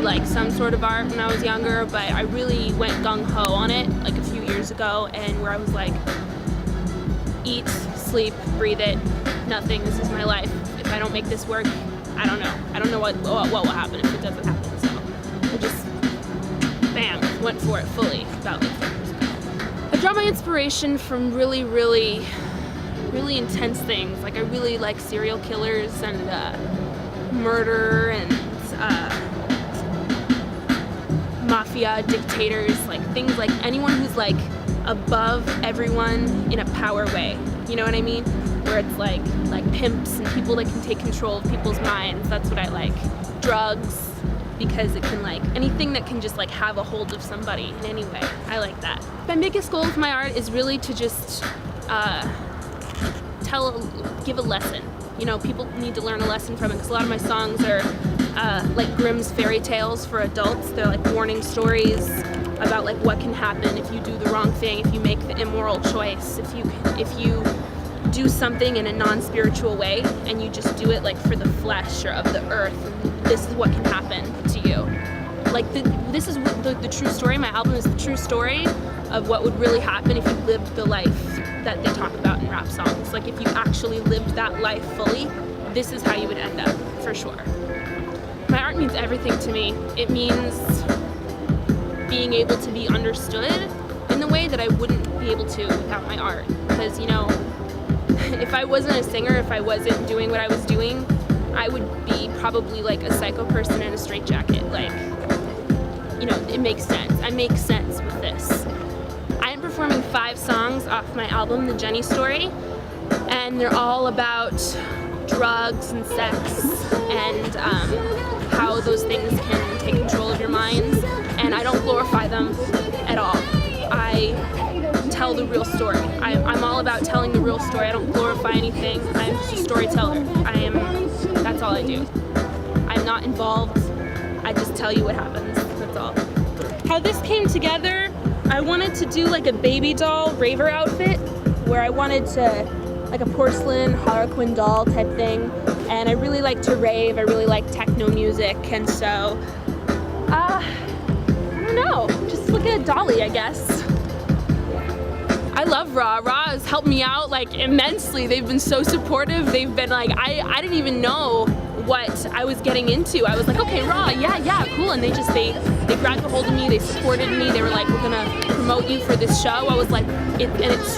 Like some sort of art when I was younger, but I really went gung-ho on it like a few years ago, and where I was like, eat, sleep, breathe it, nothing, this is my life. If I don't make this work, I don't know what will happen if it doesn't happen. So I just bam, went for it fully about like 3 years ago. I draw my inspiration from really intense things. Like I really like serial killers and murder and mafia, dictators, like things like anyone who's like above everyone in a power way. You know what I mean? Where it's like pimps and people that can take control of people's minds. That's what I like. Drugs, because it can like anything that can just like have a hold of somebody in any way. I like that. My biggest goal with my art is really to just give a lesson. You know, people need to learn a lesson from it, because a lot of my songs are like Grimm's fairy tales for adults. They're like warning stories about like what can happen if you do the wrong thing, if you make the immoral choice, if you do something in a non-spiritual way and you just do it like for the flesh or of the earth. This is what can happen to you. Like this is the true story. My album is the true story of what would really happen if you lived the life that they talk about in rap songs. Like if you actually lived that life fully, this is how you would end up, for sure. My art means everything to me. It means being able to be understood in the way that I wouldn't be able to without my art. Because, you know, if I wasn't a singer, if I wasn't doing what I was doing, I would be probably like a psycho person in a straitjacket. Like, you know, it makes sense. I make sense with this. I am performing 5 songs off my album, The Jenny Story, and they're all about drugs and sex and how those things can take control of your minds, and I don't glorify them at all. I tell the real story. I'm all about telling the real story. I don't glorify anything. I'm just a storyteller. That's all I do. I'm not involved. I just tell you what happens. That's all. How this came together, I wanted to do like a baby doll raver outfit where I wanted to, like a porcelain Harlequin doll type thing, and I really like to rave. I really like techno music, and so I don't know, just look at Dolly, I guess. I love Raw. Raw has helped me out like immensely. They've been so supportive. They've been like, I didn't even know what I was getting into. I was like, okay, Raw, yeah, cool, and they grabbed a hold of me. They supported me. They were like, we're gonna promote you for this show. I was like, it feels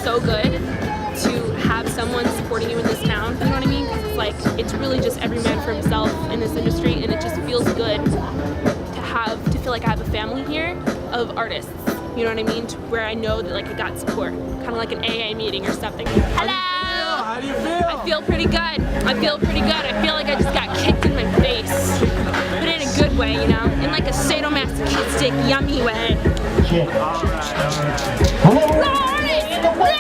so good to have someone supporting you in this town. You know what I mean? Because it's like, it's really just every man for himself in this industry, and it just feels good to feel like I have a family here of artists. You know what I mean? Where I know that like I got support, kind of like an AA meeting or something. Hello. How do you feel? I feel pretty good. I feel like I just got kicked in my face, but in a good way, you know, in like a sadomasochistic, yummy way. All right.